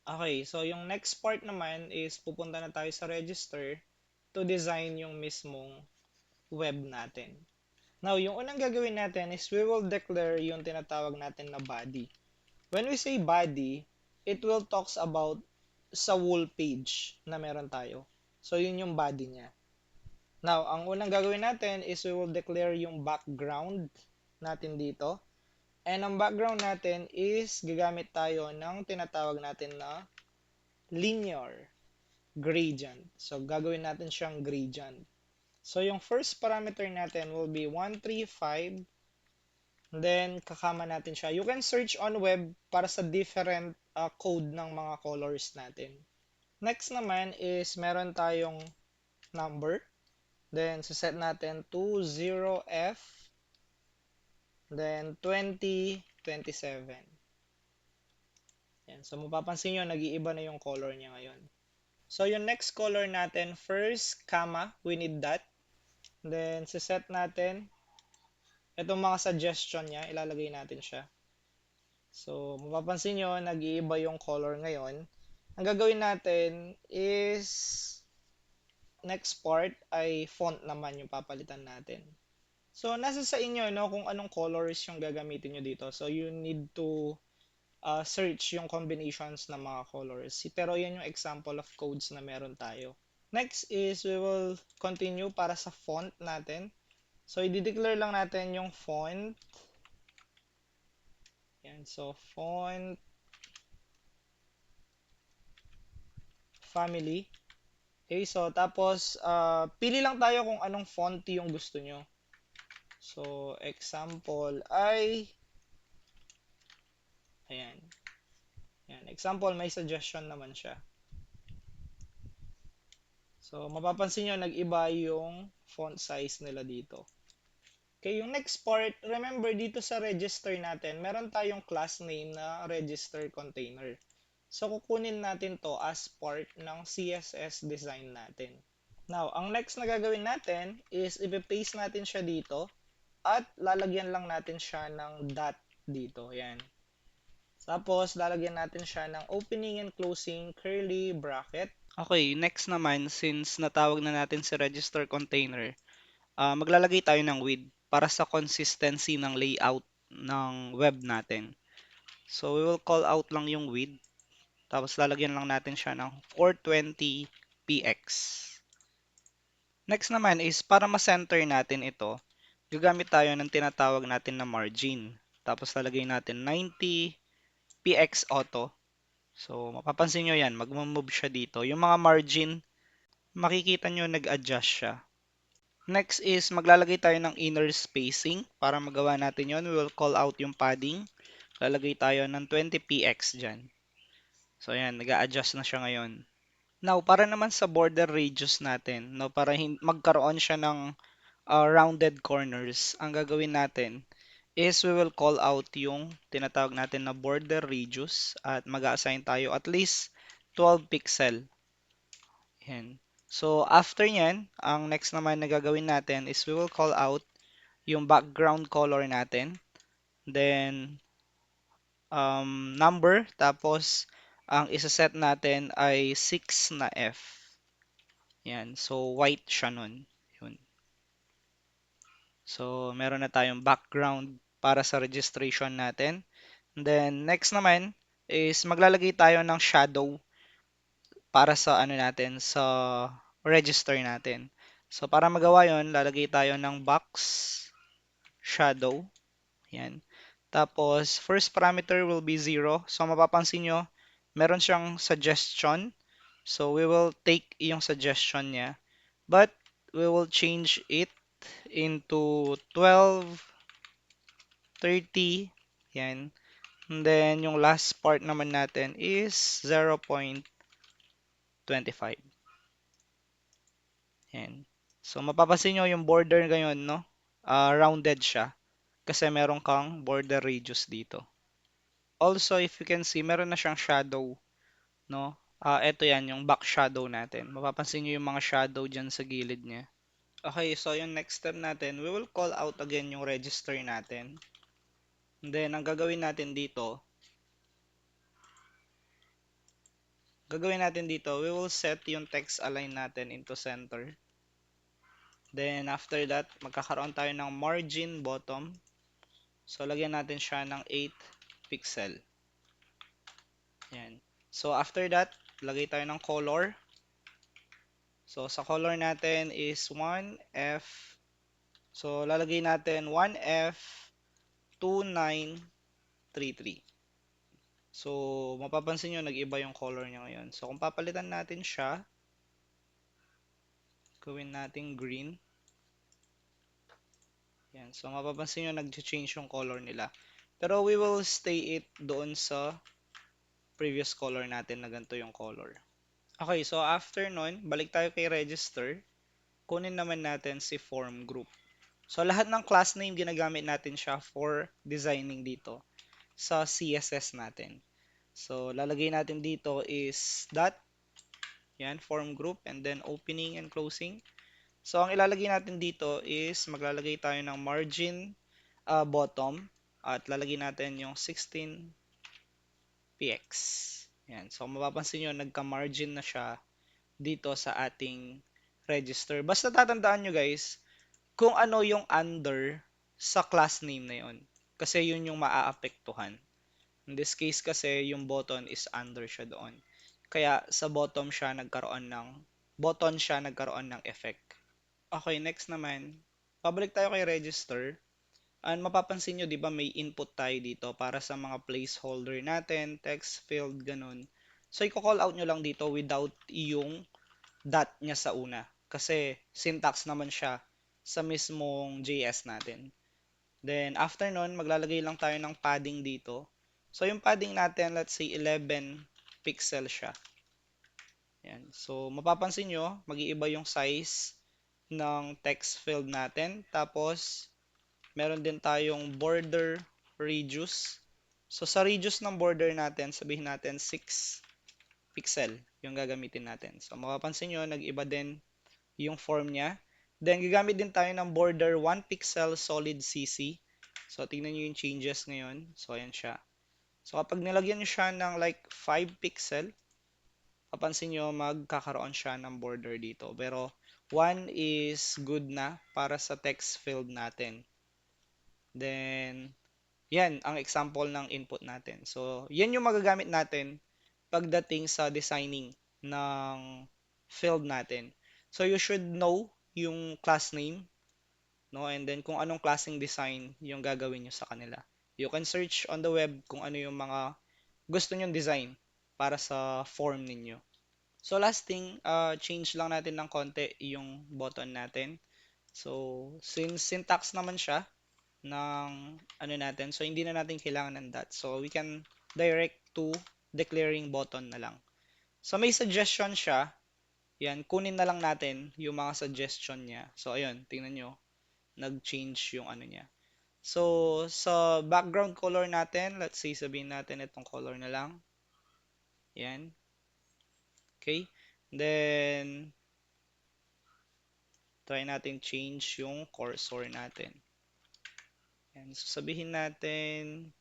Okay, so yung next part naman is pupunta na tayo sa register to design yung mismong web natin. Now, yung unang gagawin natin is we will declare yung tinatawag natin na body. When we say body, it will talks about sa whole page na meron tayo. So, yun yung body niya. Now, ang unang gagawin natin is we will declare yung background natin dito. And ang background natin is gagamit tayo ng tinatawag natin na linear gradient. So, gagawin natin siyang gradient. So, yung first parameter natin will be 135. Then, kakama natin siya. You can search on web para sa different code ng mga colors natin. Next naman is meron tayong number. Then, set natin to 0F. Then, 2027. Yan. So, mapapansin nyo, nag-iiba na yung color niya ngayon. So, yung next color natin, first, comma, we need that. Then, set natin, itong mga suggestion niya, ilalagay natin siya. So, mapapansin nyo, nag-iiba yung color ngayon. Ang gagawin natin is, next part ay font naman yung papalitan natin. So, nasa sa inyo, no, kung anong colors yung gagamitin nyo dito. So, you need to search yung combinations ng mga colors. Pero yan yung example of codes na meron tayo. Next is we will continue para sa font natin. So, i-declare lang natin yung font. Yan. So, font family. Okay, so tapos pili lang tayo kung anong font yung gusto nyo. So, example ay ayan. Ayan. Example, may suggestion naman siya. So, mapapansin nyo, nag-iba yung font size nila dito. Okay, yung next part, remember dito sa register natin, meron tayong class name na register container. So, kukunin natin to as part ng CSS design natin. Now, ang next na gagawin natin is ipe-paste natin siya dito at lalagyan lang natin siya ng dot dito. Yan. Tapos, lalagyan natin siya ng opening and closing curly bracket. Okay, next naman, since natawag na natin si register container, maglalagay tayo ng width para sa consistency ng layout ng web natin. So, we will call out lang yung width. Tapos, lalagyan lang natin siya ng 420 px. Next naman is para ma-center natin ito, gagamit tayo ng tinatawag natin na margin. Tapos, lalagay natin 90 px auto. So, mapapansin nyo yan, mag-move siya dito. Yung mga margin, makikita nyo nag-adjust siya. Next is maglalagay tayo ng inner spacing. Para magawa natin yon, we will call out yung padding. Lalagay tayo ng 20 px dyan. So, ayan, nag-a-adjust na siya ngayon. Now, para naman sa border radius natin, no, para magkaroon siya ng rounded corners, ang gagawin natin is we will call out yung tinatawag natin na border radius at mag-assign tayo at least 12 pixel. Yan. So, after nyan, ang next naman na gagawin natin is we will call out yung background color natin. Then, number. Tapos, ang isa-set natin ay 6 na F. Yan. So, white siya nun. Yun. So, meron na tayong background para sa registration natin. Then, next naman is maglalagay tayo ng shadow para sa ano natin, sa register natin. So, para magawa yon, lalagay tayo ng box shadow. Yan. Tapos, first parameter will be 0. So, mapapansin nyo, meron siyang suggestion. So, we will take yung suggestion niya. But, we will change it into 12, 30. Yan. And then, yung last part naman natin is 0.25. Yan. So, mapapansin nyo yung border ngayon, no? Rounded siya. Kasi meron kang border radius dito. Also, if you can see, meron na siyang shadow, no? Ito yan, yung back shadow natin. Mapapansin nyo yung mga shadow dyan sa gilid niya. Okay, so yung next step natin, we will call out again yung register natin. And then, ang gagawin natin dito, gagawin natin dito, we will set yung text align natin into center. Then, after that, magkakaroon tayo ng margin bottom. So, lagyan natin siya ng 8 pixel. Yan. So, after that, lagay tayo ng color. So, sa color natin is 1F. So, lalagay natin 1F2933. So, mapapansin nyo, nag-iba yung color niya ngayon. So, kung papalitan natin siya, gawin natin green. Yan. So, mapapansin nyo, nag-change yung color nila. Pero we will stay it doon sa previous color natin na ganito yung color. Okay, so after nun, balik tayo kay register. Kunin naman natin si form group. So, lahat ng class name, ginagamit natin siya for designing dito sa CSS natin. So, lalagay natin dito is dot, yan, form group, and then opening and closing. So, ang ilalagay natin dito is maglalagay tayo ng margin bottom at lalagay natin yung 16px. Yan. So, mapapansin nyo, nagka-margin na siya dito sa ating register. Basta tatandaan nyo guys, kung ano yung under sa class name na yun. Kasi yun yung maaapektuhan. In this case kasi, yung button is under siya doon. Kaya sa bottom siya nagkaroon ng effect. Okay, next naman, pabalik tayo kay register. And mapapansin nyo, di ba may input tayo dito para sa mga placeholder natin, text field, ganun. So, i-call out nyo lang dito without yung dot niya sa una. Kasi syntax naman siya sa mismong JS natin. Then, after nun, maglalagay lang tayo ng padding dito. So, yung padding natin, let's say 11 pixel siya. Yan. So, mapapansin nyo, mag-iiba yung size ng text field natin. Tapos, meron din tayong border radius. So, sa radius ng border natin, sabihin natin 6 pixel yung gagamitin natin. So, mapapansin nyo, nag-iba din yung form niya. Then, gagamit din tayo ng border 1 pixel solid CC. So, tingnan nyo yung changes ngayon. So, ayan siya. So, kapag nilagyan nyo siya ng like 5 pixel, papansin nyo, magkakaroon siya ng border dito. Pero, 1 is good na para sa text field natin. Then, yan ang example ng input natin. So, yan yung magagamit natin pagdating sa designing ng field natin. So, you should know yung class name, no? And then, kung anong klaseng design yung gagawin nyo sa kanila. You can search on the web kung ano yung mga gusto nyong design para sa form ninyo. So, last thing, change lang natin ng konti yung button natin. So, since syntax naman siya ng ano natin, so hindi na natin kailangan ng that. So, we can direct to declaring button na lang. So, may suggestion siya. Yan, kunin na lang natin yung mga suggestion niya. So, ayun, tingnan nyo, nag-change yung ano niya. So, sa background color natin, let's say sabihin natin itong color na lang. Yan. Okay. Then, try natin change yung cursor natin. Yan. So, sabihin natin,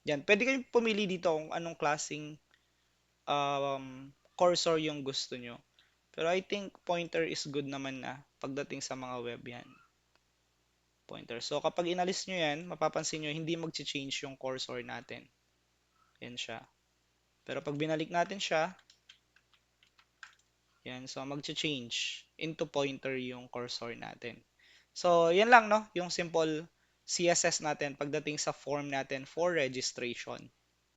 yan. Pwede kayong pumili dito kung anong klaseng cursor yung gusto nyo. Pero I think pointer is good naman na pagdating sa mga web yan. Pointer. So, kapag inalis nyo yan, mapapansin nyo, hindi mag-change yung cursor natin. Yan siya. Pero pag binalik natin siya, yan, so mag-change into pointer yung cursor natin. So, yan lang, no? Yung simple CSS natin pagdating sa form natin for registration.